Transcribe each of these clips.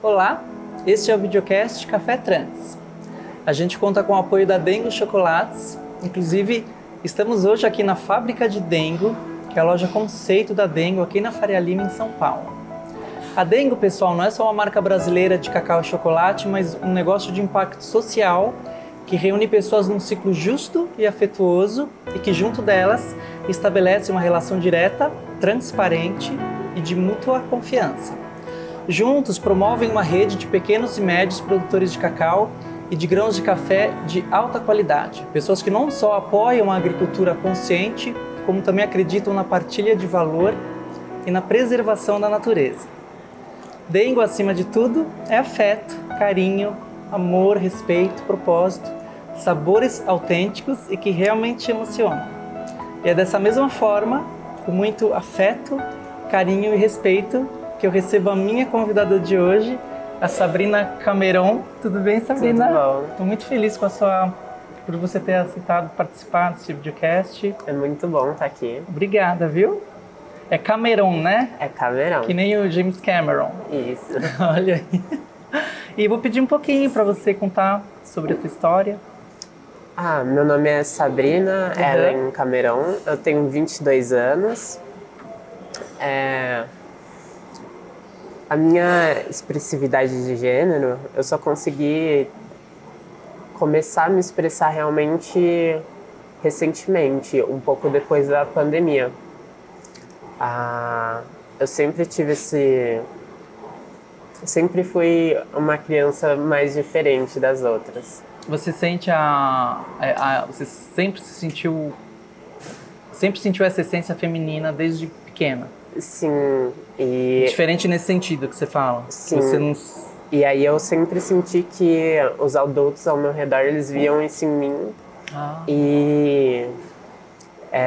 Olá, este é o videocast Café Trans. A gente conta com o apoio da Dengo Chocolates. Inclusive, estamos hoje aqui na Fábrica de Dengo, que é a loja conceito da Dengo aqui na Faria Lima, em São Paulo. A Dengo, pessoal, não é só uma marca brasileira de cacau e chocolate, mas um negócio de impacto social que reúne pessoas num ciclo justo e afetuoso e que, junto delas, estabelece uma relação direta, transparente e de mútua confiança. Juntos, promovem uma rede de pequenos e médios produtores de cacau e de grãos de café de alta qualidade. Pessoas que não só apoiam a agricultura consciente, como também acreditam na partilha de valor e na preservação da natureza. Dengo, acima de tudo, é afeto, carinho, amor, respeito, propósito, sabores autênticos e que realmente emocionam. E é dessa mesma forma, com muito afeto, carinho e respeito, que eu recebo a minha convidada de hoje, a Sabrina Cameron. Tudo bem, Sabrina? Tudo bom. Estou muito feliz por você ter aceitado participar desse videocast. É muito bom estar aqui. Obrigada, viu? É Cameron, né? É Cameron. Que nem o James Cameron. Isso. Olha aí. E vou pedir um pouquinho para você contar sobre a tua história. Meu nome é Sabrina Ellen Cameron. Eu tenho 22 anos. A minha expressividade de gênero, eu só consegui começar a me expressar realmente recentemente, um pouco depois da pandemia. Eu sempre tive sempre fui uma criança mais diferente das outras. Você sente você sempre sentiu essa essência feminina desde pequena? Sim, e... Diferente nesse sentido que você fala? Sim. Você não... E aí eu sempre senti que os adultos ao meu redor, eles viam isso em mim e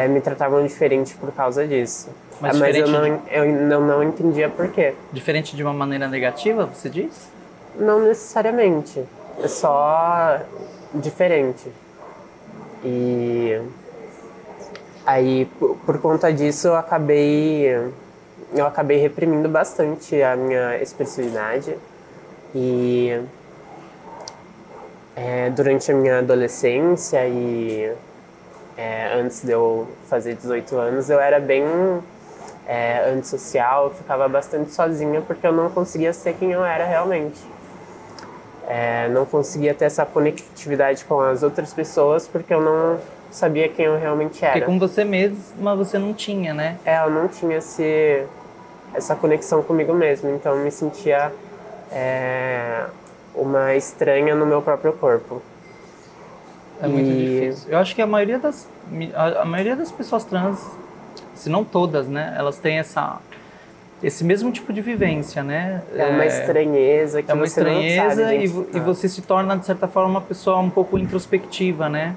me tratavam diferente por causa disso. Mas eu não entendia por quê. Diferente de uma maneira negativa, você diz? Não necessariamente, é só diferente. E aí, por conta disso, eu acabei reprimindo bastante a minha expressividade. E durante a minha adolescência e antes de eu fazer 18 anos, eu era bem antissocial, eu ficava bastante sozinha porque eu não conseguia ser quem eu era realmente. Não conseguia ter essa conectividade com as outras pessoas porque eu não sabia quem eu realmente era. Porque com você mesma você não tinha, né? Eu não tinha essa conexão comigo mesmo, então eu me sentia uma estranha no meu próprio corpo. É muito difícil. Eu acho que a maioria das pessoas trans, se não todas, né, elas têm esse mesmo tipo de vivência, né? É uma estranheza que você não sabe e você se torna, de certa forma, uma pessoa um pouco introspectiva, né?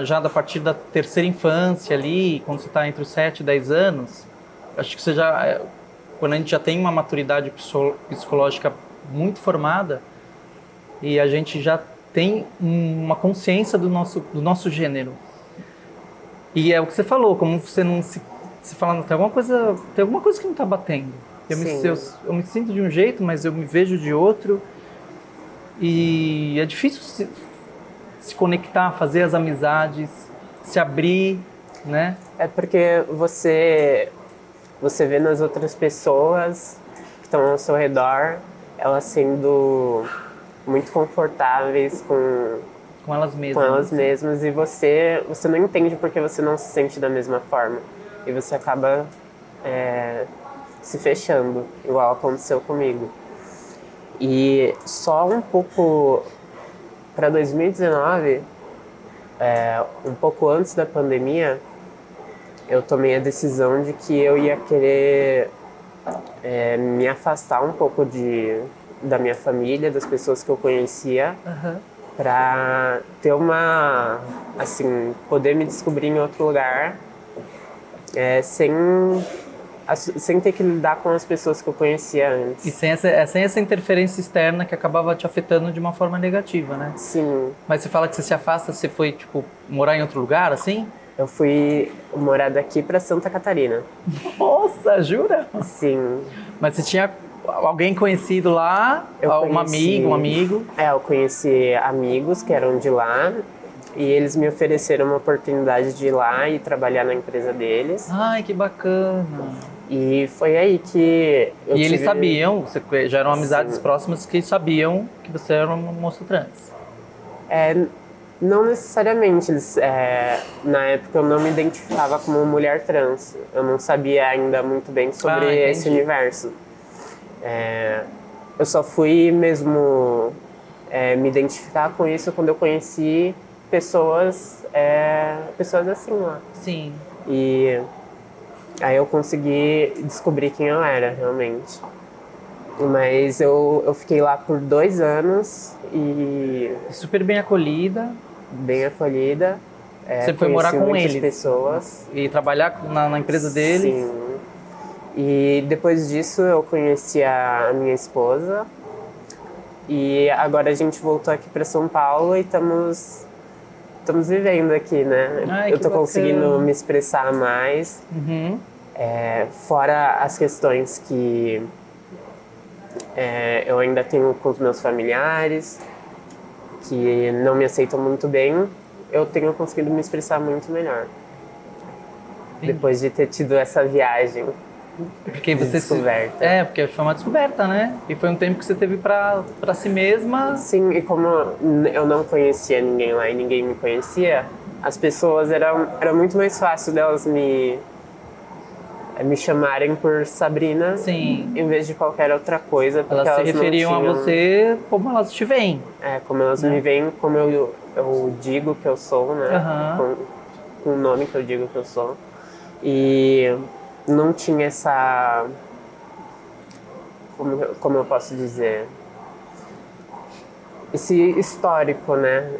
Já a partir da terceira infância ali, quando você está entre os 7 e 10 anos, acho que quando a gente já tem uma maturidade psicológica muito formada e a gente já tem uma consciência do nosso gênero. E é o que você falou, como você não se fala, tem alguma coisa que não está batendo. Eu me sinto de um jeito, mas eu me vejo de outro. E é difícil se conectar, fazer as amizades, se abrir, né? É porque você vê nas outras pessoas que estão ao seu redor, elas sendo muito confortáveis com elas mesmas e você não entende porque você não se sente da mesma forma. E você acaba se fechando, igual aconteceu comigo. E só um pouco para 2019, um pouco antes da pandemia, eu tomei a decisão de que eu ia querer me afastar um pouco da minha família, das pessoas que eu conhecia, para ter poder me descobrir em outro lugar, sem ter que lidar com as pessoas que eu conhecia antes. E sem essa interferência externa que acabava te afetando de uma forma negativa, né? Sim. Mas você fala que você se afasta, você foi, morar em outro lugar, assim? Eu fui morar daqui para Santa Catarina. Nossa, jura? Sim. Mas você tinha alguém conhecido lá? Um amigo? Eu conheci amigos que eram de lá e eles me ofereceram uma oportunidade de ir lá e trabalhar na empresa deles. Ai, que bacana. E foi aí que eu eles tive... sabiam, já eram amizades Sim. próximas que sabiam que você era uma moça trans. Não necessariamente. Na época eu não me identificava como mulher trans. Eu não sabia ainda muito bem sobre esse universo. Eu só fui mesmo me identificar com isso quando eu conheci pessoas assim lá. Sim. E aí eu consegui descobrir quem eu era realmente. Mas eu fiquei lá por 2 anos e... Super bem acolhida. Bem acolhida. Você foi morar com eles? Pessoas. E trabalhar na empresa deles? Sim. E depois disso eu conheci a minha esposa. E agora a gente voltou aqui para São Paulo e estamos vivendo aqui, né? Ai, eu tô conseguindo me expressar mais. Uhum. Fora as questões que eu ainda tenho com os meus familiares, que não me aceitam muito bem, eu tenho conseguido me expressar muito melhor. Sim. Depois de ter tido essa viagem de descoberta. Porque foi uma descoberta, né? E foi um tempo que você teve pra si mesma. Sim, e como eu não conhecia ninguém lá e ninguém me conhecia, as pessoas era muito mais fácil delas me chamarem por Sabrina. Sim. Em vez de qualquer outra coisa. Porque elas se referiam a você como elas te veem. Como elas me veem, como eu digo que eu sou, né? Uhum. Com o nome que eu digo que eu sou. E não tinha essa... Como eu posso dizer? Esse histórico, né?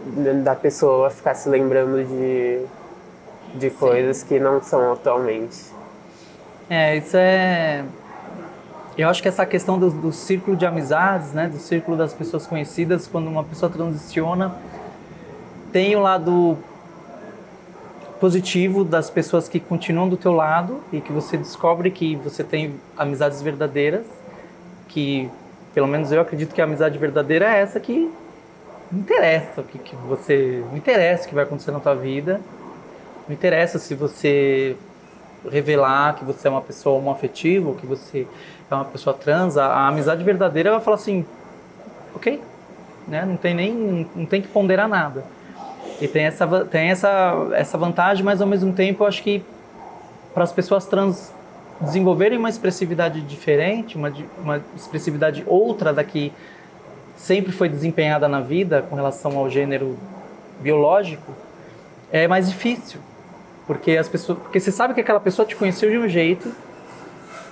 Da pessoa ficar se lembrando de coisas que não são atualmente. Isso é... Eu acho que essa questão do círculo de amizades, né, do círculo das pessoas conhecidas, quando uma pessoa transiciona, tem o lado positivo das pessoas que continuam do teu lado e que você descobre que você tem amizades verdadeiras, que, pelo menos eu acredito que a amizade verdadeira é essa que não interessa não interessa o que vai acontecer na tua vida, não interessa se você revelar que você é uma pessoa homoafetiva ou que você é uma pessoa trans, a amizade verdadeira vai falar assim, ok, né? Não tem que ponderar nada. E tem essa vantagem, mas ao mesmo tempo eu acho que para as pessoas trans desenvolverem uma expressividade diferente, uma expressividade outra da que sempre foi desempenhada na vida com relação ao gênero biológico, é mais difícil. Porque você sabe que aquela pessoa te conheceu de um jeito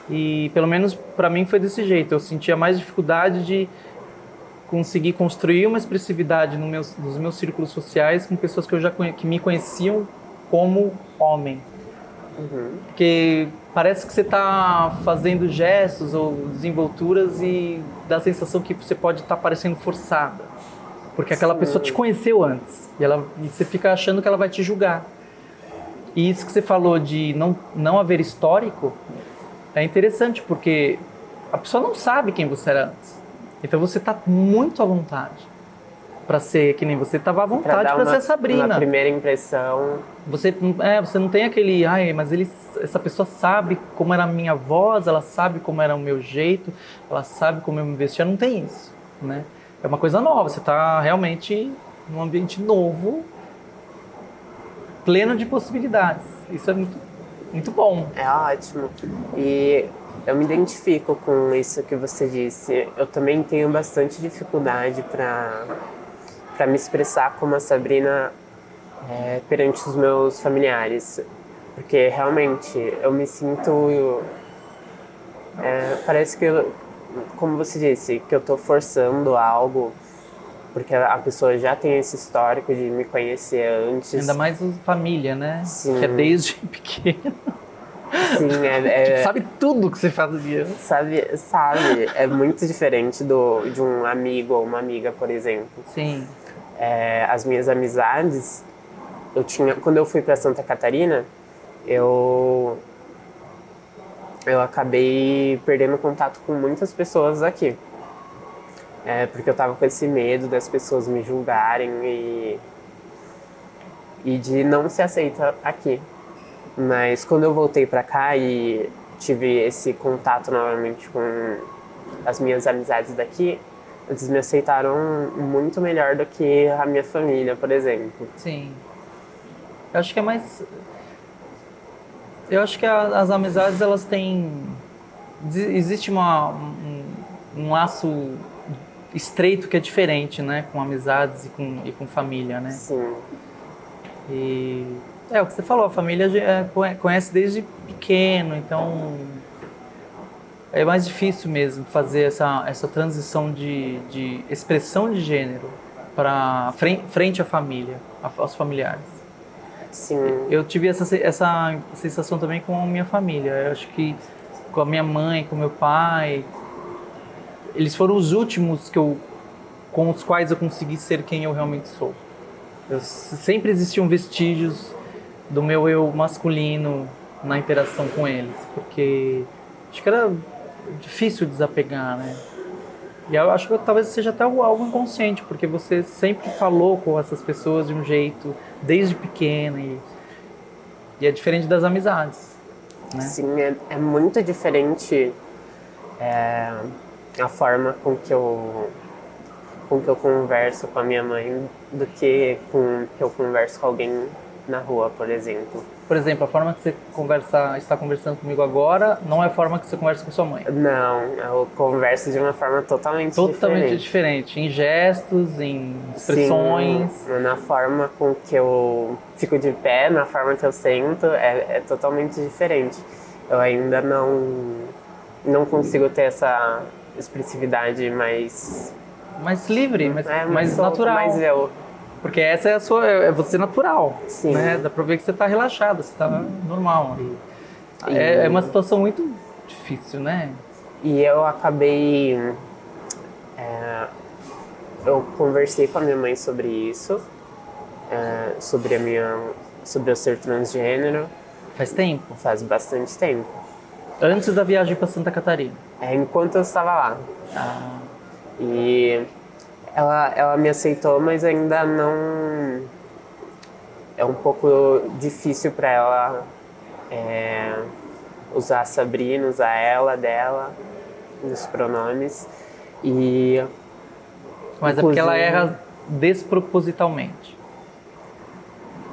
e, pelo menos para mim, foi desse jeito. Eu sentia mais dificuldade de conseguir construir uma expressividade nos meus círculos sociais com pessoas que me conheciam como homem. Uhum. Porque parece que você está fazendo gestos ou desenvolturas e dá a sensação que você pode estar parecendo forçada. Porque aquela pessoa te conheceu antes e você fica achando que ela vai te julgar. E isso que você falou de não haver histórico é interessante, porque a pessoa não sabe quem você era antes. Então você está muito à vontade para ser que nem você estava à vontade para ser a Sabrina. Uma primeira impressão. Você não tem aquele, mas essa pessoa sabe como era a minha voz, ela sabe como era o meu jeito, ela sabe como eu me vestia. Não tem isso, né? É uma coisa nova, você está realmente num ambiente novo, pleno de possibilidades. Isso é muito, muito bom. É ótimo. E eu me identifico com isso que você disse. Eu também tenho bastante dificuldade para me expressar como a Sabrina perante os meus familiares. Porque realmente eu me sinto... parece que, como você disse, que eu estou forçando algo. Porque a pessoa já tem esse histórico de me conhecer antes. Ainda mais família, né? Sim. Que é desde pequeno. Sim, tipo, sabe tudo que você fazia. Sabe. É muito diferente de um amigo ou uma amiga, por exemplo. Sim. As minhas amizades, quando eu fui para Santa Catarina, eu eu acabei perdendo contato com muitas pessoas aqui. Porque eu tava com esse medo das pessoas me julgarem e de não ser aceita aqui. Mas quando eu voltei pra cá e tive esse contato novamente com as minhas amizades daqui, eles me aceitaram muito melhor do que a minha família, por exemplo. Sim. Eu acho que é mais... Eu acho que as amizades, elas têm... Existe um laço estreito que é diferente, né? Com amizades e com família, né? Sim. E... o que você falou, a família conhece desde pequeno, então... É mais difícil mesmo fazer essa transição de expressão de gênero para frente à família, aos familiares. Sim. Eu tive essa sensação também com a minha família. Eu acho que com a minha mãe, com meu pai, eles foram os últimos com os quais eu consegui ser quem eu realmente sou. Sempre existiam vestígios do meu eu masculino na interação com eles, porque acho que era difícil desapegar, né? E eu acho que talvez seja até algo inconsciente, porque você sempre falou com essas pessoas de um jeito desde pequena e é diferente das amizades, né? Sim, é muito diferente a forma com que eu converso com a minha mãe do que eu converso com alguém na rua, por exemplo. Por exemplo, a forma que você está conversando comigo agora não é a forma que você conversa com sua mãe. Não, eu converso de uma forma totalmente diferente. Em gestos, em expressões. Sim, na forma com que eu fico de pé, na forma que eu sento, é totalmente diferente. Eu ainda não consigo ter essa expressividade mais livre, mais natural. Mais eu. Porque essa é você natural. Sim. Né? Dá pra ver que você tá relaxado, você tá normal. É uma situação muito difícil, né? E eu acabei... eu conversei com a minha mãe sobre isso, sobre eu ser transgênero. Faz tempo? Faz bastante tempo. Antes da viagem para Santa Catarina? Enquanto eu estava lá. E ela me aceitou, mas ainda não... É um pouco difícil para ela usar Sabrina, usar ela, dela, nos pronomes. Mas é porque ela erra despropositalmente.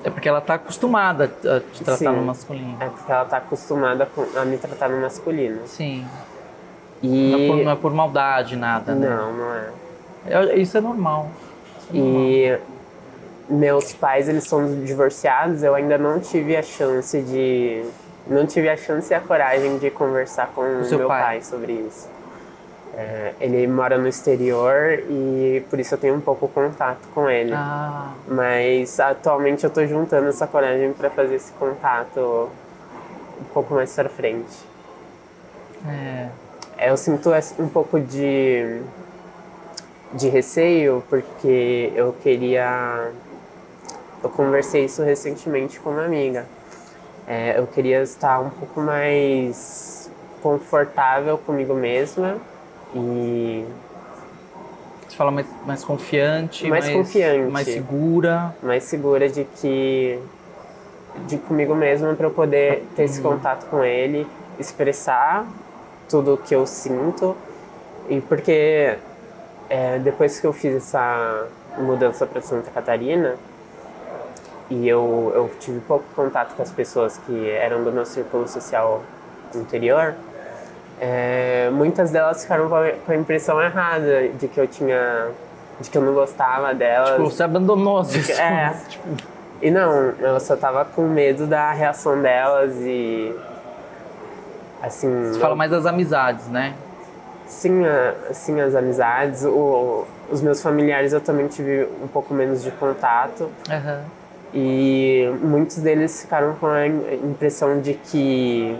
É porque ela está acostumada a te tratar no masculino. É porque ela está acostumada a me tratar no masculino. Sim. E... Não é por maldade, nada, né? Não é. Isso é normal. E meus pais, eles são divorciados, eu ainda não tive a chance e a coragem de conversar com o meu pai sobre isso. Ele mora no exterior e por isso eu tenho um pouco contato com ele. Mas atualmente eu tô juntando essa coragem para fazer esse contato um pouco mais para frente. Eu sinto um pouco de receio, porque eu conversei isso recentemente com uma amiga. Eu queria estar um pouco mais confortável comigo mesma e... Você fala mais confiante, mais confiante, mais segura. Mais segura de comigo mesma, para eu poder ter esse contato com ele, expressar tudo o que eu sinto. E porque depois que eu fiz essa mudança para Santa Catarina e eu tive pouco contato com as pessoas que eram do meu círculo social interior, muitas delas ficaram com a impressão errada de que eu não gostava delas. Tipo, você abandonou as pessoas. E não, eu só tava com medo da reação delas e... assim... Você fala mais das amizades, né? Sim, as amizades. Os meus familiares eu também tive um pouco menos de contato. Uhum. E muitos deles ficaram com a impressão de que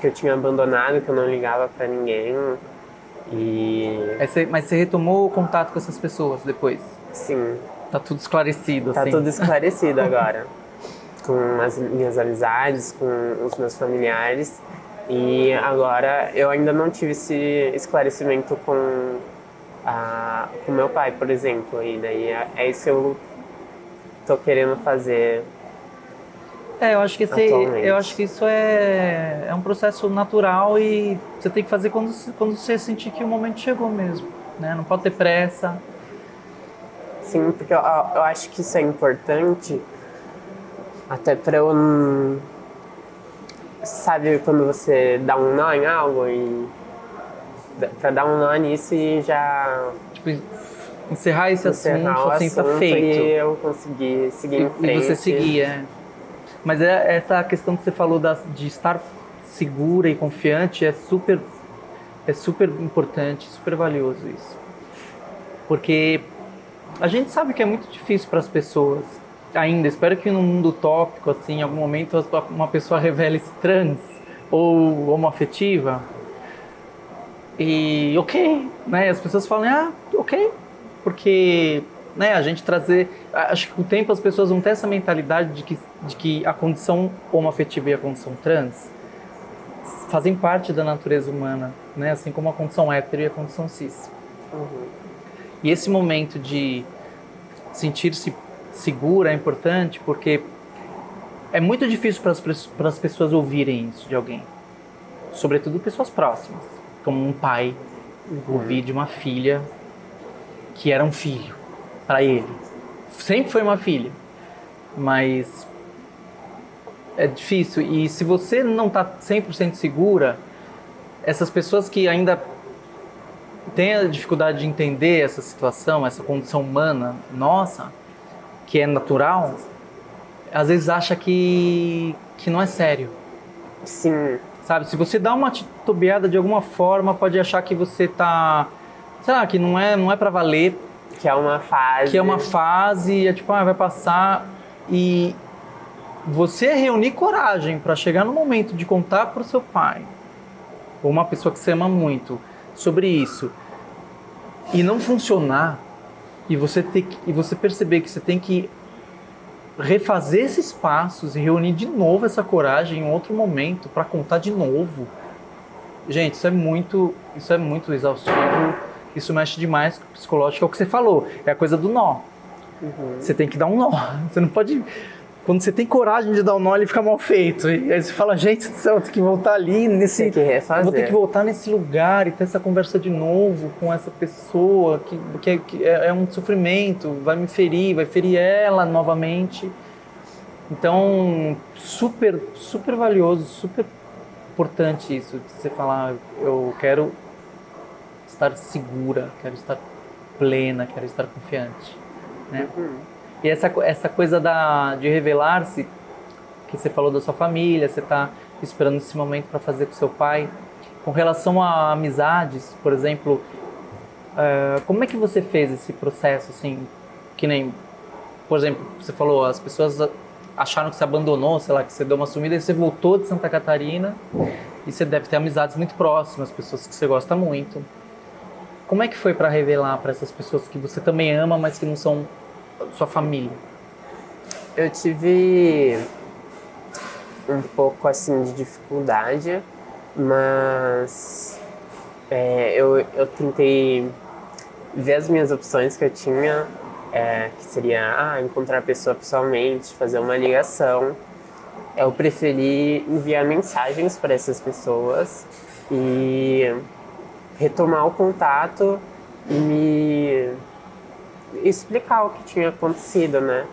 eu tinha abandonado, que eu não ligava pra ninguém. Mas você retomou o contato com essas pessoas depois? Sim. Tá tudo esclarecido, Tá tudo esclarecido agora. com as minhas amizades, com os meus familiares. E agora eu ainda não tive esse esclarecimento com meu pai, por exemplo. E daí é isso que eu tô querendo fazer. Eu acho que isso é um processo natural e você tem que fazer quando você sentir que o momento chegou mesmo, né? Não pode ter pressa. Sim, porque eu acho que isso é importante até para eu não... Sabe quando você dá um nó em algo e... Pra dar um nó nisso e já... Tipo, encerrar esse assunto, assim, tá feito. E eu conseguir seguir em frente. E você seguir, Mas essa questão que você falou de estar segura e confiante é super importante, super valioso isso. Porque a gente sabe que é muito difícil para as pessoas ainda. Espero que no mundo utópico, assim, em algum momento uma pessoa revele-se trans ou homoafetiva. E ok, né? As pessoas falam, ok. Porque, né, a gente trazer... Acho que com o tempo as pessoas vão ter essa mentalidade de que a condição homoafetiva e a condição trans fazem parte da natureza humana, né? Assim como a condição hétero e a condição cis. Uhum. E esse momento de sentir-se segura é importante porque é muito difícil para as pessoas ouvirem isso de alguém. Sobretudo pessoas próximas, como um pai ouvir de uma filha que era um filho para ele. Sempre foi uma filha, mas é difícil. E se você não está 100% segura, essas pessoas que ainda têm a dificuldade de entender essa situação, essa condição humana nossa, que é natural, às vezes acha que não é sério. Sim. Sabe, se você dá uma titubeada de alguma forma, pode achar que você tá, sei lá, que não é para valer. Que é uma fase. Que é uma fase, é tipo, vai passar. E você reunir coragem para chegar no momento de contar pro seu pai, ou uma pessoa que você ama muito, sobre isso, e não funcionar, e você perceber que você tem que refazer esses passos e reunir de novo essa coragem em outro momento para contar de novo. Gente, isso é muito exaustivo, isso mexe demais com o psicológico, é o que você falou, é a coisa do nó. Uhum. Você tem que dar um nó, você não pode... Quando você tem coragem de dar um nó, ele fica mal feito. E aí você fala, gente do céu, eu tenho que voltar ali nesse... Tem que refazer. Vou ter que voltar nesse lugar e ter essa conversa de novo com essa pessoa que é um sofrimento, vai me ferir, vai ferir ela novamente. Então, super, super valioso, super importante isso, de você falar, eu quero estar segura, quero estar plena, quero estar confiante, né? Uhum. E essa coisa de revelar-se, que você falou da sua família, você está esperando esse momento para fazer com seu pai. Com relação a amizades, por exemplo, como é que você fez esse processo, assim, que nem, por exemplo, você falou, as pessoas acharam que você abandonou, sei lá, que você deu uma sumida e você voltou de Santa Catarina e você deve ter amizades muito próximas, pessoas que você gosta muito. Como é que foi para revelar para essas pessoas que você também ama, mas que não são sua família? Eu tive um pouco assim de dificuldade, mas eu tentei ver as minhas opções que eu tinha, que seria encontrar a pessoa pessoalmente, fazer uma ligação. Eu preferi enviar mensagens para essas pessoas e retomar o contato e me explicar o que tinha acontecido, né?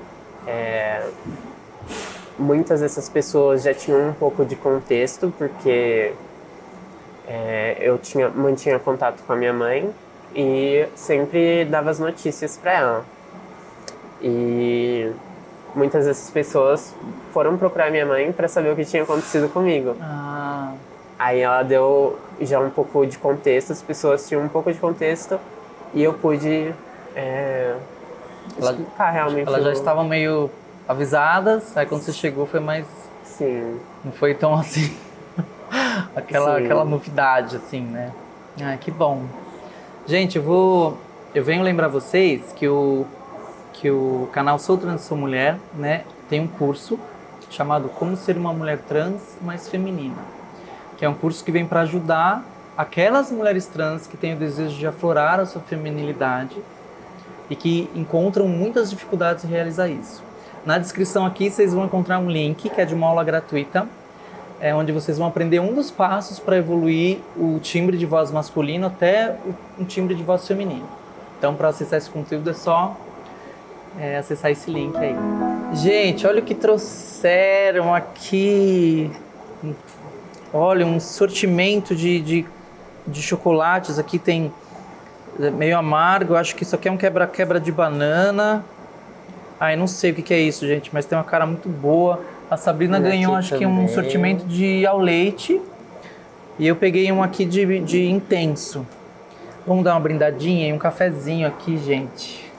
Muitas dessas pessoas já tinham um pouco de contexto, porque eu mantinha contato com a minha mãe e sempre dava as notícias para ela. E muitas dessas pessoas foram procurar minha mãe para saber o que tinha acontecido comigo. Aí ela deu já um pouco de contexto, as pessoas tinham um pouco de contexto e eu pude explicar realmente. Elas já estavam meio avisadas, aí quando você chegou foi mais... Sim. Não foi tão assim... aquela novidade, assim, né? Que bom. Gente, eu venho lembrar vocês que o canal Sou Trans Sou Mulher, né, tem um curso chamado Como Ser uma Mulher Trans Mais Feminina, que é um curso que vem para ajudar aquelas mulheres trans que têm o desejo de aflorar a sua feminilidade e que encontram muitas dificuldades em realizar isso. Na descrição aqui vocês vão encontrar um link que é de uma aula gratuita, onde vocês vão aprender um dos passos para evoluir o timbre de voz masculino até um timbre de voz feminino. Então, para acessar esse conteúdo é só acessar esse link aí. Gente, olha o que trouxeram aqui. Olha, um sortimento de chocolates. Aqui tem meio amargo. Acho que isso aqui é um quebra-quebra de banana. Ai, não sei o que é isso, gente, mas tem uma cara muito boa. A Sabrina ganhou, acho que um sortimento de ao leite. E eu peguei um aqui de intenso. Vamos dar uma brindadinha e um cafezinho aqui, gente.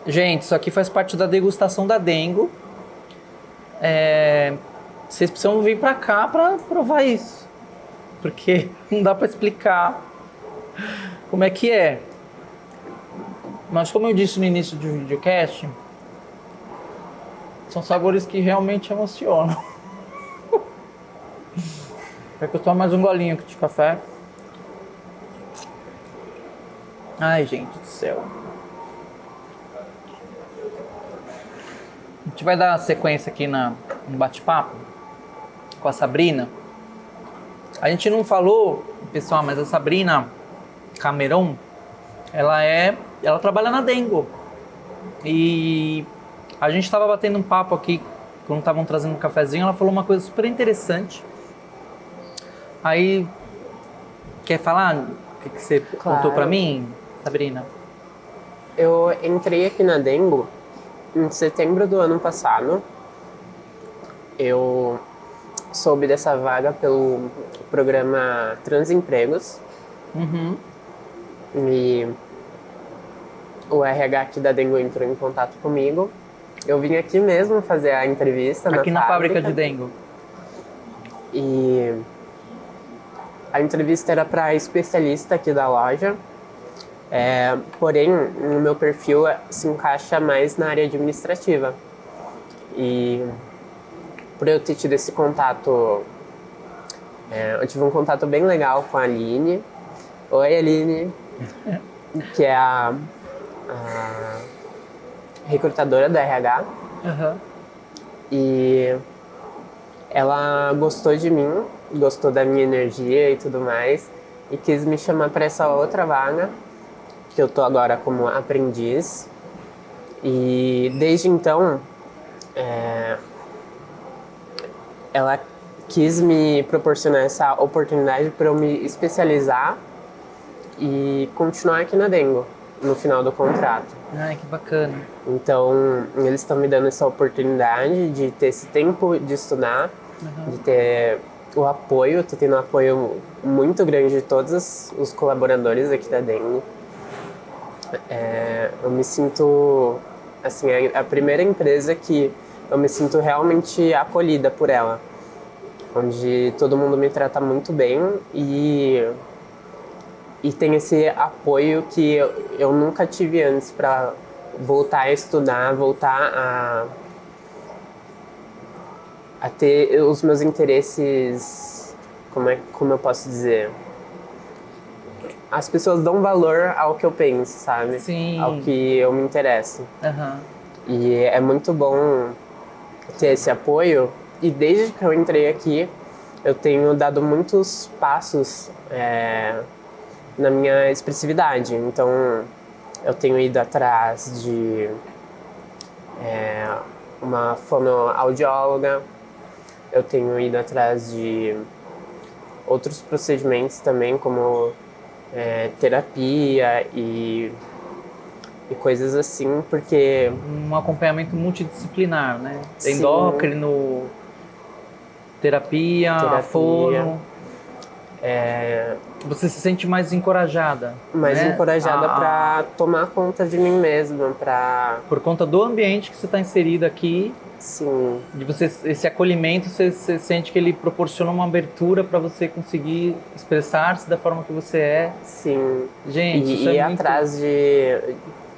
Gente, isso aqui faz parte da degustação da Dengo. Vocês precisam vir pra cá pra provar isso. Porque não dá pra explicar como é que é. Mas como eu disse no início do videocast, são sabores que realmente emocionam. Quer que eu tome mais um golinho aqui de café? Ai, gente do céu. A gente vai dar sequência aqui no bate-papo com a Sabrina. A gente não falou, pessoal, mas a Sabrina Cameron, ela trabalha na Dengo. E a gente estava batendo um papo aqui, quando estavam trazendo um cafezinho, ela falou uma coisa super interessante. Aí, quer falar o que você contou pra mim, Sabrina? Eu entrei aqui na Dengo em setembro do ano passado. Eu soube dessa vaga pelo programa Transempregos. Uhum. E o RH aqui da Dengo entrou em contato comigo. Eu vim aqui mesmo fazer a entrevista aqui na fábrica de Dengo. E a entrevista era para especialista aqui da loja. Porém, no meu perfil se encaixa mais na área administrativa. E por eu ter tido esse contato, eu tive um contato bem legal com a Aline. Oi, Aline, que é a recrutadora da RH. Uhum. E ela gostou de mim, gostou da minha energia e tudo mais, e quis me chamar para essa outra vaga, que eu tô agora como aprendiz. E desde então, ela quis me proporcionar essa oportunidade para eu me especializar e continuar aqui na Dengo no final do contrato. Ai, que bacana. Então, eles estão me dando essa oportunidade de ter esse tempo de estudar, de ter o apoio. Tô tendo um apoio muito grande de todos os colaboradores aqui da Dengo. Eu me sinto, assim, a primeira empresa que eu me sinto realmente acolhida por ela, onde todo mundo me trata muito bem e tem esse apoio que eu nunca tive antes para voltar a estudar, voltar a ter os meus interesses, como eu posso dizer? As pessoas dão valor ao que eu penso, sabe? Sim. Ao que eu me interesso. Uhum. E é muito bom ter esse apoio. E desde que eu entrei aqui, eu tenho dado muitos passos na minha expressividade. Então, eu tenho ido atrás de uma fonoaudióloga, eu tenho ido atrás de outros procedimentos também, como terapia e coisas assim, porque... Um acompanhamento multidisciplinar, né? Sim. Endócrino, terapia, fono... Você se sente mais encorajada? Mais né? encorajada para tomar conta de mim mesma, para... Por conta do ambiente que você está inserida aqui, Sim. de você, esse acolhimento, você sente que ele proporciona uma abertura para você conseguir expressar-se da forma que você é. Sim. Gente, e isso é ir muito... atrás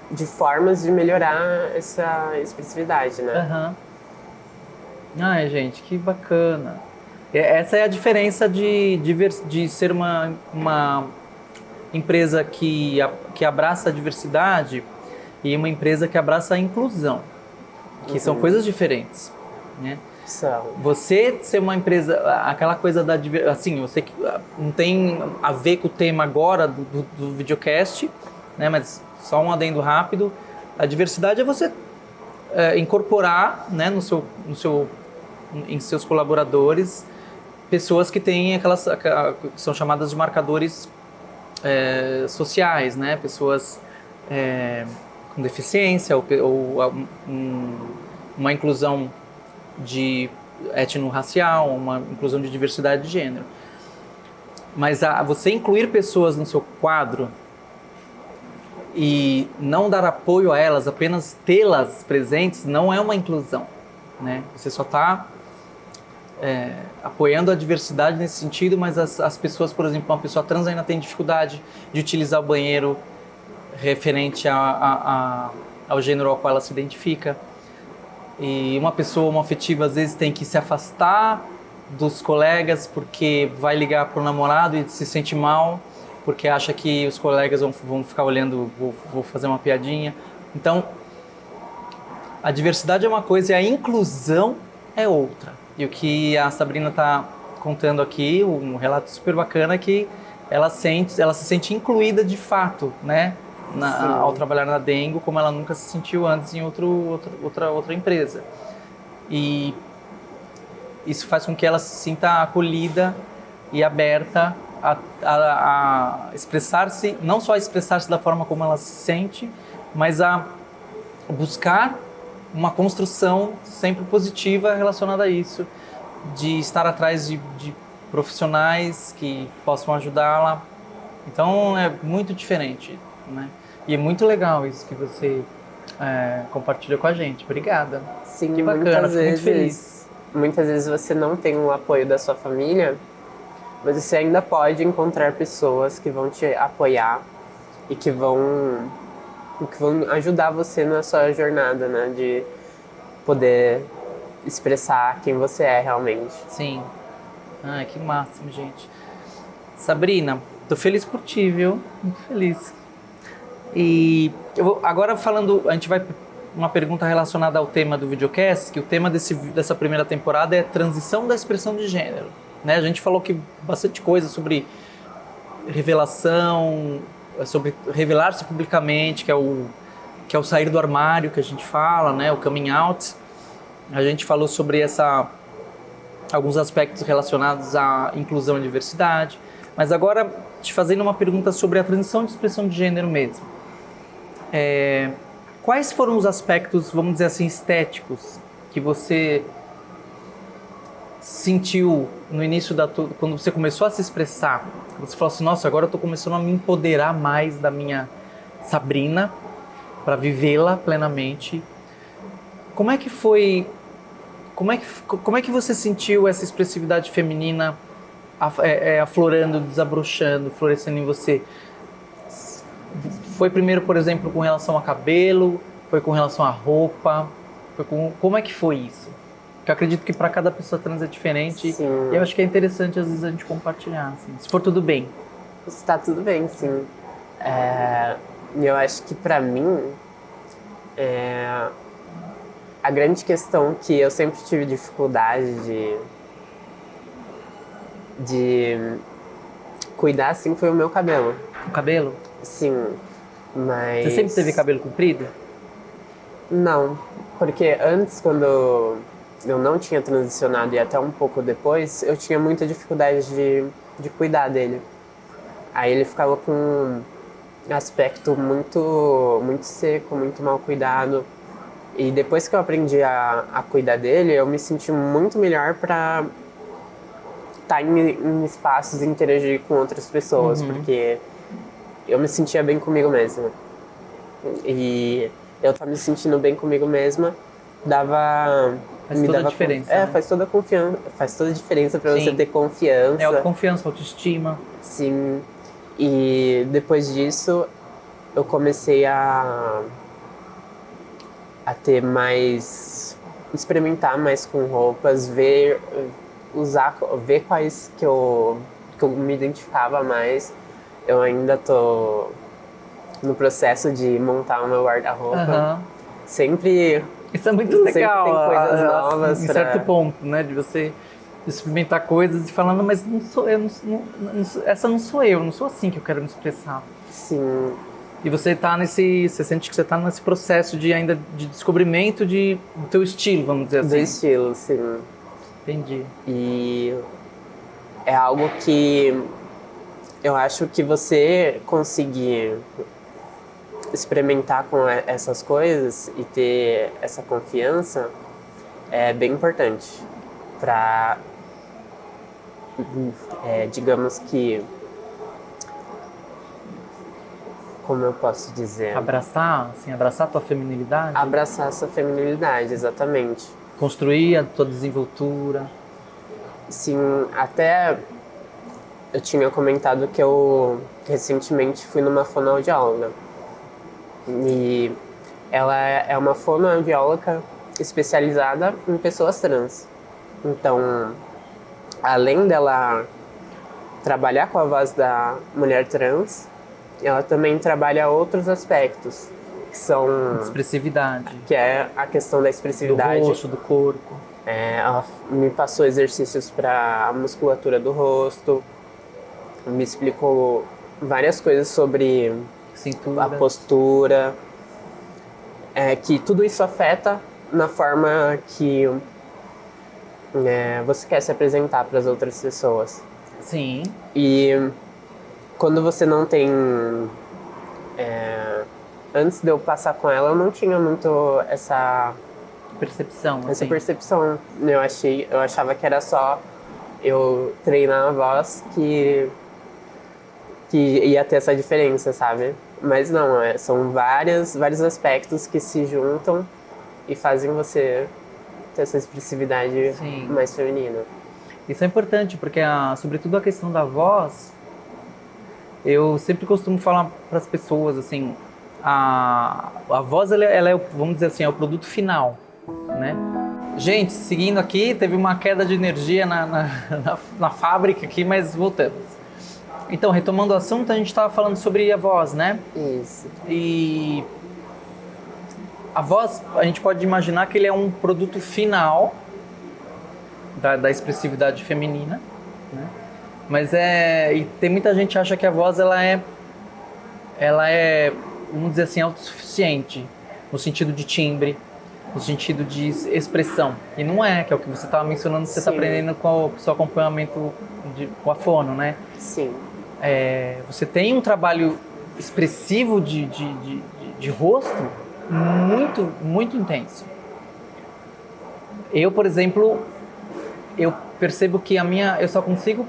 de formas de melhorar essa expressividade, né? Aham. Ai, gente, que bacana. Essa é a diferença de ser uma empresa que abraça a diversidade e uma empresa que abraça a inclusão, que são coisas diferentes, né? Você ser uma empresa, aquela coisa da assim, você que não tem a ver com o tema agora do videocast, né? Mas só um adendo rápido. A diversidade é você incorporar, né, em seus colaboradores pessoas que têm aquelas que são chamadas de marcadores sociais, né? Pessoas com deficiência ou uma inclusão de étnico-racial, uma inclusão de diversidade de gênero. Mas você incluir pessoas no seu quadro e não dar apoio a elas, apenas tê-las presentes, não é uma inclusão, né? Você só está apoiando a diversidade nesse sentido, mas as pessoas, por exemplo, uma pessoa trans ainda tem dificuldade de utilizar o banheiro referente ao gênero ao qual ela se identifica. E uma pessoa homoafetiva às vezes tem que se afastar dos colegas porque vai ligar para o namorado e se sente mal porque acha que os colegas vão ficar olhando, vou fazer uma piadinha. Então, a diversidade é uma coisa e a inclusão é outra. E o que a Sabrina está contando aqui, um relato super bacana, é que ela se sente incluída de fato, né? Ao trabalhar na Dengo, como ela nunca se sentiu antes em outra empresa. E isso faz com que ela se sinta acolhida e aberta a expressar-se, não só a expressar-se da forma como ela se sente, mas a buscar uma construção sempre positiva relacionada a isso, de estar atrás de profissionais que possam ajudá-la. Então é muito diferente, né? E é muito legal isso que você compartilha com a gente. Obrigada. Sim, que bacana, fico muito feliz. Muitas vezes você não tem o apoio da sua família, mas você ainda pode encontrar pessoas que vão te apoiar e que vão ajudar você na sua jornada, né? De poder expressar quem você é realmente. Sim. Ai, que máximo, gente. Sabrina, tô feliz por ti, viu? Muito feliz. E agora a gente vai uma pergunta relacionada ao tema do videocast, que o tema dessa primeira temporada é transição da expressão de gênero, né? A gente falou que bastante coisa sobre revelação, sobre revelar-se publicamente, que é o sair do armário que a gente fala, né? O coming out. A gente falou sobre alguns aspectos relacionados à inclusão e diversidade. Mas agora, te fazendo uma pergunta sobre a transição de expressão de gênero mesmo. Quais foram os aspectos, vamos dizer assim, estéticos que você sentiu no início quando você começou a se expressar? Você falou assim, nossa, agora eu estou começando a me empoderar mais da minha Sabrina para vivê-la plenamente. Como é que foi? Como é que você sentiu essa expressividade feminina aflorando, desabrochando, florescendo em você? Foi primeiro, por exemplo, com relação a cabelo? Foi com relação à roupa? Como é que foi isso? Porque eu acredito que para cada pessoa trans é diferente. Sim. E eu acho que é interessante, às vezes, a gente compartilhar, assim, se for tudo bem. Está tudo bem, sim. Eu acho que para mim, a grande questão que eu sempre tive dificuldade de cuidar, assim, foi o meu cabelo. O cabelo? Sim, mas... Você sempre teve cabelo comprido? Não, porque antes, quando eu não tinha transicionado e até um pouco depois, eu tinha muita dificuldade de cuidar dele. Aí ele ficava com um aspecto muito, muito seco, muito mal cuidado. E depois que eu aprendi a cuidar dele, eu me senti muito melhor para estar em espaços e interagir com outras pessoas, porque eu me sentia bem comigo mesma. E eu estar me sentindo bem comigo mesma Faz toda a diferença. Né? Faz toda a diferença para você ter confiança. Autoconfiança, autoestima. Sim. E depois disso, eu comecei a ter mais, experimentar mais com roupas, ver quais que eu me identificava mais. Eu ainda tô no processo de montar o meu guarda-roupa. Sempre. Isso é muito legal. Sempre tem coisas novas. Em certo ponto, né? De você experimentar coisas e falando, mas não sou eu, essa não sou eu, não sou assim que eu quero me expressar. Sim. E você você sente que você tá nesse processo de ainda de descobrimento do teu estilo, vamos dizer assim. Do estilo, sim. Entendi. E é algo que eu acho que você conseguir experimentar com essas coisas e ter essa confiança é bem importante para, digamos que, como eu posso dizer? Abraçar a tua feminilidade? Abraçar essa feminilidade, exatamente. Construir a tua desenvoltura. Sim, até eu tinha comentado que eu recentemente fui numa fonoaudióloga. E ela é uma fonoaudióloga especializada em pessoas trans. Então, além dela trabalhar com a voz da mulher trans, ela também trabalha outros aspectos, que são... Expressividade. Que é a questão da expressividade. Do rosto, do corpo. Ela me passou exercícios para a musculatura do rosto, me explicou várias coisas sobre cintura, a postura, que tudo isso afeta na forma que você quer se apresentar para as outras pessoas. Sim. E quando você não tem... antes de eu passar com ela, eu não tinha muito essa percepção. Essa percepção. Eu achava que era só eu treinar a voz que ia ter essa diferença, sabe? Mas não, são vários aspectos que se juntam e fazem você ter essa expressividade mais feminina. Isso é importante, porque sobretudo a questão da voz, eu sempre costumo falar para as pessoas, assim, a voz, ela é, vamos dizer assim, é o produto final, né? Gente, seguindo aqui, teve uma queda de energia na fábrica aqui, mas voltamos. Então, retomando o assunto, a gente estava falando sobre a voz, né? Isso. E a voz, a gente pode imaginar que ele é um produto final da expressividade feminina, né? Mas e tem muita gente que acha que a voz ela é, vamos dizer assim, autossuficiente, no sentido de timbre, no sentido de expressão. E não é, que é o que você estava mencionando, que você está aprendendo com o seu acompanhamento com a fono, né? Sim. Você tem um trabalho expressivo de rosto muito, muito intenso. Eu, por exemplo, eu percebo que eu só consigo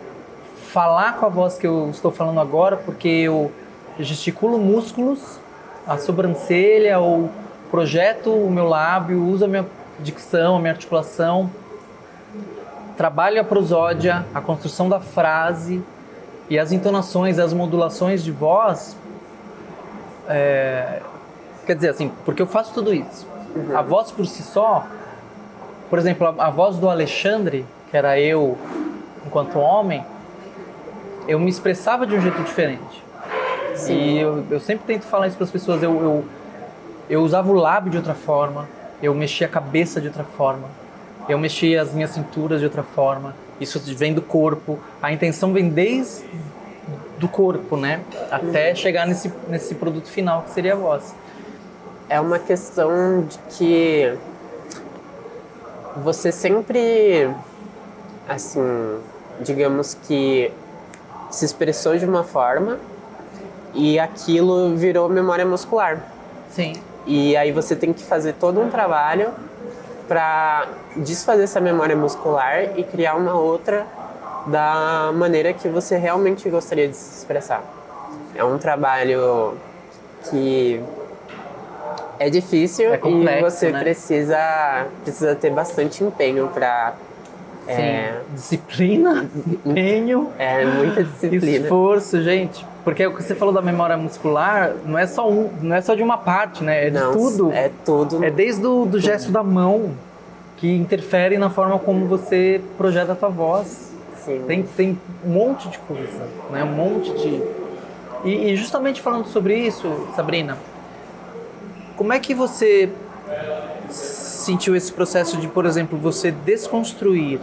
falar com a voz que eu estou falando agora porque eu gesticulo músculos, a sobrancelha, ou projeto o meu lábio, uso a minha dicção, a minha articulação, trabalho a prosódia, a construção da frase e as entonações, as modulações de voz. Quer dizer, assim, porque eu faço tudo isso. Uhum. A voz por si só, por exemplo, a voz do Alexandre, que era eu enquanto homem, eu me expressava de um jeito diferente. Sim. E eu sempre tento falar isso para as pessoas. Eu usava o lábio de outra forma, eu mexia a cabeça de outra forma, eu mexia as minhas cinturas de outra forma. Isso vem do corpo, a intenção vem desde do corpo, né? Até chegar nesse produto final, que seria a voz. É uma questão de que você sempre, assim, digamos que se expressou de uma forma e aquilo virou memória muscular. Sim. E aí você tem que fazer todo um trabalho para desfazer essa memória muscular e criar uma outra da maneira que você realmente gostaria de se expressar. É um trabalho que é difícil, é complexo, e você, né? precisa ter bastante empenho para... disciplina, empenho, muita disciplina. Esforço, gente. Porque o que você falou da memória muscular não é só de uma parte, né? É de tudo. É tudo. É desde do gesto da mão, que interfere na forma como você projeta a tua voz. Sim. Tem um monte de coisa, né? Um monte de... E justamente falando sobre isso, Sabrina, como é que você sentiu esse processo de, por exemplo, você desconstruir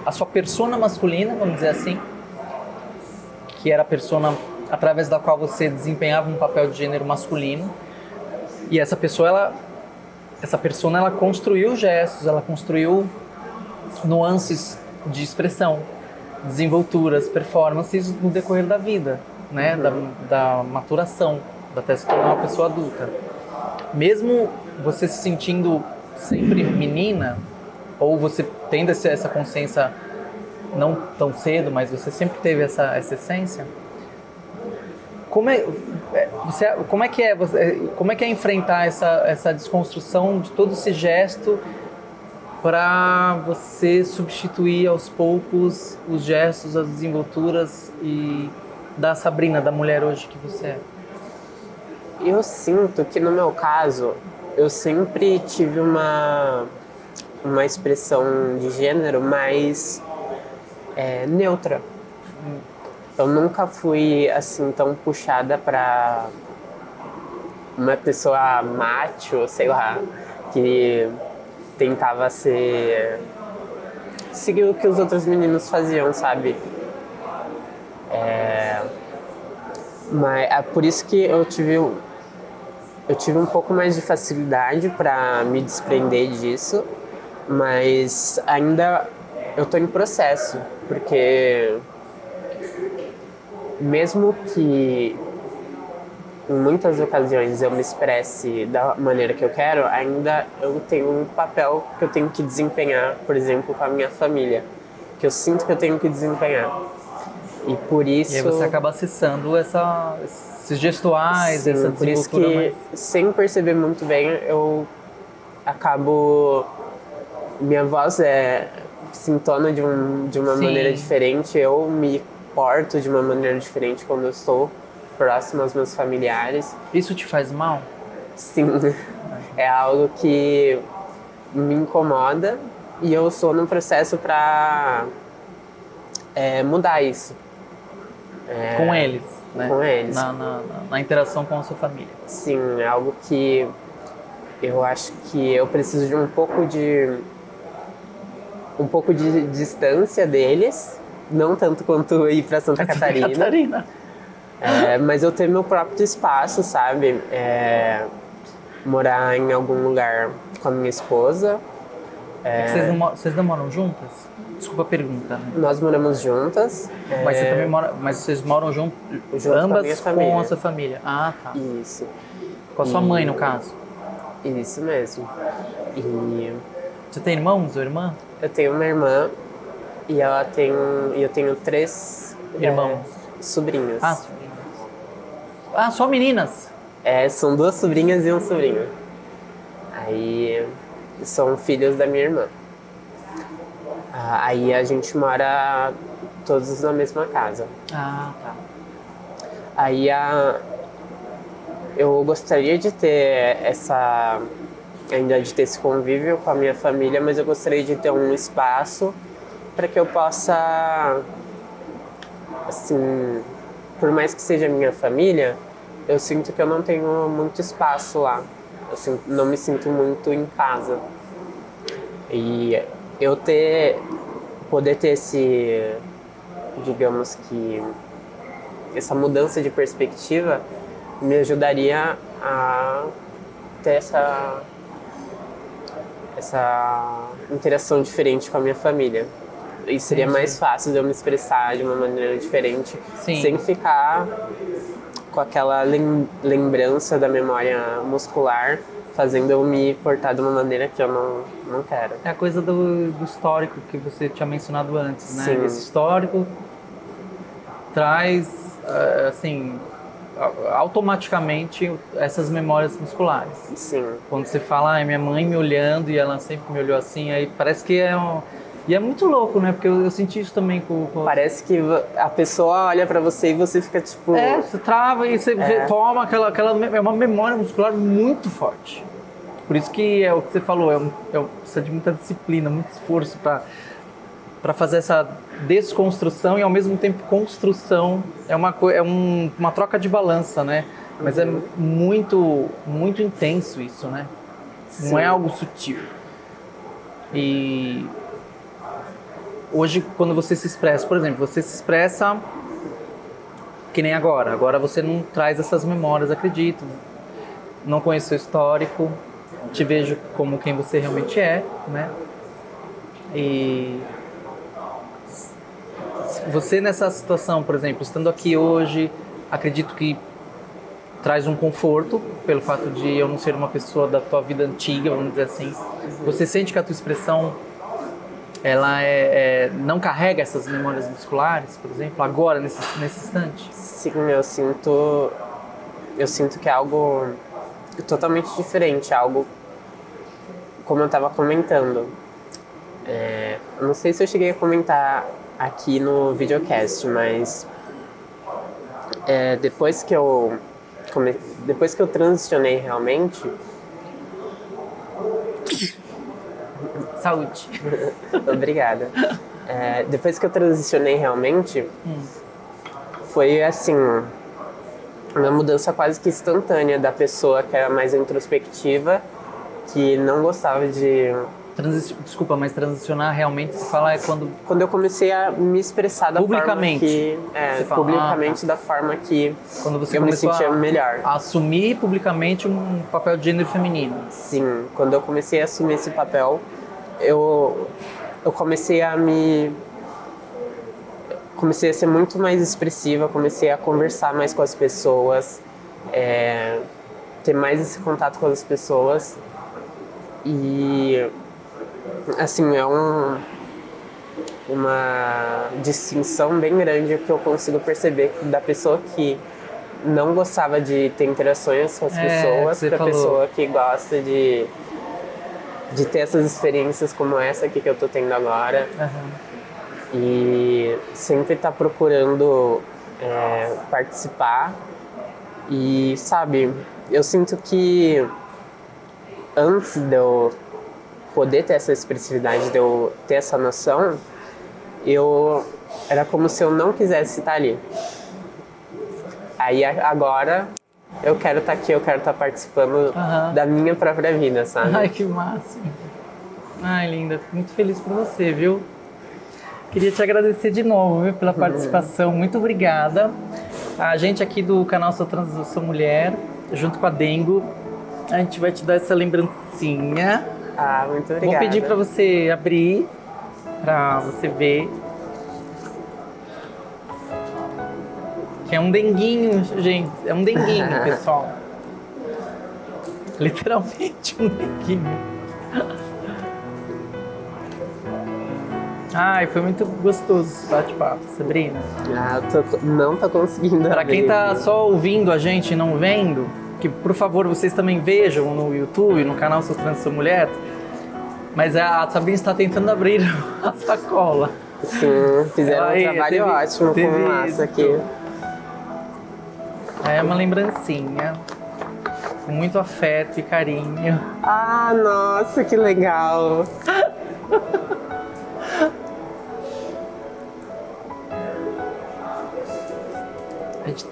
a sua persona masculina, vamos dizer assim, que era a persona através da qual você desempenhava um papel de gênero masculino, e essa persona ela construiu gestos, ela construiu nuances de expressão, desenvolturas, performances no decorrer da vida, né? Da maturação, até se tornar uma pessoa adulta. Mesmo você se sentindo sempre menina, ou você tendo essa consciência não tão cedo, mas você sempre teve essa essência, como é que é enfrentar essa desconstrução de todo esse gesto para você substituir aos poucos os gestos, as desenvolturas e da Sabrina, da mulher hoje que você é? Eu sinto que no meu caso, eu sempre tive uma expressão de gênero mais neutra. Eu nunca fui assim tão puxada para uma pessoa macho, sei lá, que tentava seguir o que os outros meninos faziam, sabe? Mas é por isso que eu tive um pouco mais de facilidade para me desprender disso, mas ainda eu tô em processo, porque mesmo que em muitas ocasiões eu me expresse da maneira que eu quero, ainda eu tenho um papel que eu tenho que desempenhar, por exemplo, com a minha família, que eu sinto que eu tenho que desempenhar. E por isso... E aí você acaba acessando esses gestuais, sim, essa por isso desenvoltura que, mais... sem perceber muito bem, eu acabo... Minha voz se entona de uma Sim. maneira diferente, eu me porto de uma maneira diferente quando eu estou próximo aos meus familiares. Isso te faz mal? Sim, é algo que me incomoda e eu estou num processo para mudar isso. Com eles, né? Com eles. Na interação com a sua família. Sim, é algo que eu acho que eu preciso de um pouco de distância deles, não tanto quanto ir para Santa Catarina. Mas eu ter meu próprio espaço, sabe? Morar em algum lugar com a minha esposa. Vocês não moram juntas? Desculpa a pergunta, né? Nós moramos juntas. Mas você também mora, mas vocês moram junto ambas com a sua família? Ah, tá. Isso. Com a sua mãe, no caso? Isso mesmo. E você tem irmãos ou irmã? eu tenho uma irmã e eu tenho 3 irmãos, sobrinhos. Ah, sobrinhos. Ah, só meninas? São 2 sobrinhas e um sobrinho. Aí são filhos da minha irmã. Aí a gente mora todos na mesma casa. Ah, tá. Aí eu gostaria de ter ainda de ter esse convívio com a minha família, mas eu gostaria de ter um espaço para que eu possa, assim, por mais que seja minha família, eu sinto que eu não tenho muito espaço lá. Eu não me sinto muito em casa. E eu poder ter digamos que, essa mudança de perspectiva me ajudaria a ter essa interação diferente com a minha família. E seria mais fácil de eu me expressar de uma maneira diferente, sem ficar com aquela lembrança da memória muscular, fazendo eu me portar de uma maneira que eu não quero. É a coisa do histórico que você tinha mencionado antes, né? Sim. Esse histórico traz, assim, automaticamente essas memórias musculares. Sim. Quando você fala, minha mãe me olhando e ela sempre me olhou assim, aí parece que E é muito louco, né? Porque eu senti isso também com... Parece que a pessoa olha pra você e você fica tipo... Você trava e você toma aquela... É uma memória muscular muito forte. Por isso que é o que você falou, precisa de muita disciplina, muito esforço para fazer essa desconstrução e ao mesmo tempo construção. É uma troca de balança, né? Mas é muito, muito intenso isso, né? Sim. Não é algo sutil. E hoje, quando você se expressa, por exemplo, você se expressa que nem agora. Agora você não traz essas memórias, acredito. Não conheço seu histórico. Te vejo como quem você realmente é, né? E você nessa situação, por exemplo, estando aqui hoje, acredito que traz um conforto pelo fato de eu não ser uma pessoa da tua vida antiga, vamos dizer assim. Você sente que a tua expressão ela não carrega essas memórias musculares, por exemplo, agora, nesse instante? Sim, eu sinto que é algo totalmente diferente, algo como eu estava comentando. Eu não sei se eu cheguei a comentar aqui no videocast, mas depois que eu transicionei realmente... Saúde. Obrigada. Depois que eu transicionei realmente, foi assim, uma mudança quase que instantânea da pessoa que era mais introspectiva, que não gostava de... Desculpa, mas transicionar realmente se fala quando eu comecei a me expressar da publicamente. Forma que... publicamente, da forma que quando você eu me sentia melhor. A assumir publicamente um papel de gênero feminino. Sim, quando eu comecei a assumir esse papel, eu comecei a ser muito mais expressiva, comecei a conversar mais com as pessoas, ter mais esse contato com as pessoas. E assim, é uma distinção bem grande que eu consigo perceber da pessoa que não gostava de ter interações com as pessoas para a pessoa que gosta de ter essas experiências como essa aqui que eu tô tendo agora. E sempre tá procurando participar. E, sabe, eu sinto que antes de eu poder ter essa expressividade, de eu ter essa noção, era como se eu não quisesse estar ali. Aí agora eu quero estar aqui, eu quero estar participando da minha própria vida, sabe? Ai, que massa. Ai, linda, fico muito feliz por você, viu? Queria te agradecer de novo, viu, pela participação. Muito obrigada. A gente aqui do canal Sou Trans, Eu Sou Mulher, junto com a Dengo, a gente vai te dar essa lembrancinha. Ah, muito obrigada. Vou pedir para você abrir, para você ver. Que é um denguinho, gente. É um denguinho, pessoal. Literalmente um denguinho. Ai, foi muito gostoso esse bate-papo, Sabrina. Não tô conseguindo. Para quem tá só ouvindo a gente e não vendo, que por favor vocês também vejam no YouTube, no canal Sou Trans, Sou Mulher. Mas a Sabrina está tentando abrir a sacola. Sim, fizeram um trabalho ótimo com massa aqui. É uma lembrancinha. Com muito afeto e carinho. Ah, nossa, que legal!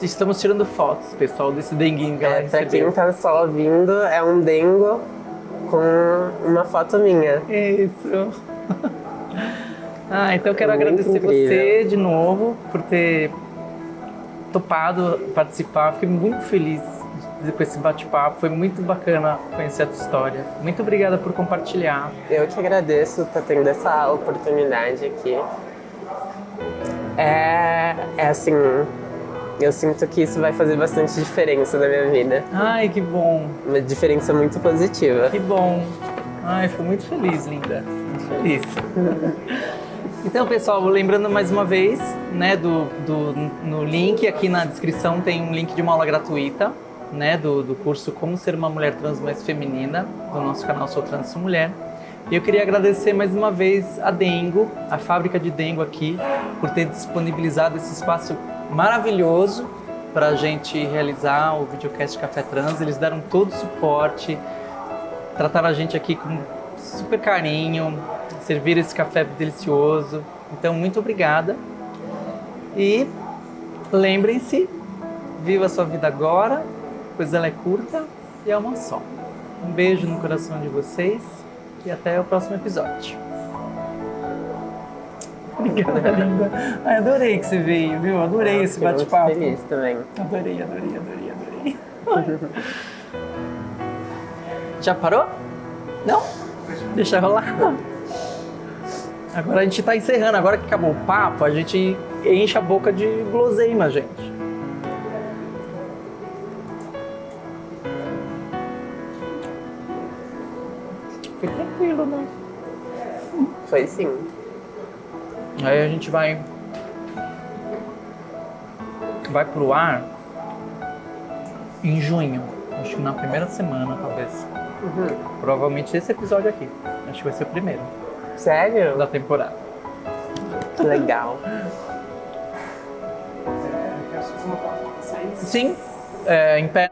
Estamos tirando fotos, pessoal, desse denguinho que ela recebeu. Pra quem tá só ouvindo, é um dengo com uma foto minha. Isso. Então eu quero agradecer você de novo por ter topado participar. Fiquei muito feliz com esse bate-papo. Foi muito bacana conhecer a tua história. Muito obrigada por compartilhar. Eu que agradeço por tendo essa oportunidade aqui. Assim, eu sinto que isso vai fazer bastante diferença na minha vida. Ai, que bom. Uma diferença muito positiva. Que bom. Ai, fico muito feliz, linda. Muito feliz. Então, pessoal, lembrando mais uma vez, né, no link aqui na descrição tem um link de uma aula gratuita, né, do curso Como Ser uma Mulher Trans Mais Feminina, do nosso canal Sou Trans, Sou Mulher. E eu queria agradecer mais uma vez a Dengo, a fábrica de Dengo aqui, por ter disponibilizado esse espaço maravilhoso para a gente realizar o videocast Café Trans. Eles deram todo o suporte, trataram a gente aqui com super carinho, serviram esse café delicioso. Então, muito obrigada. E lembrem-se, viva a sua vida agora, pois ela é curta e é uma só. Um beijo no coração de vocês e até o próximo episódio. Obrigada, linda. Ai, adorei que você veio, viu? Adorei esse bate-papo. Fiquei muito feliz também. Adorei. Já parou? Não? Deixa rolar. Agora a gente tá encerrando. Agora que acabou o papo, a gente enche a boca de guloseima, gente. Foi tranquilo, né? Foi sim. Aí a gente vai pro ar em junho. Acho que na primeira semana, talvez. Provavelmente esse episódio aqui. Acho que vai ser o primeiro Sério? da temporada. Que legal. Sim, em pé.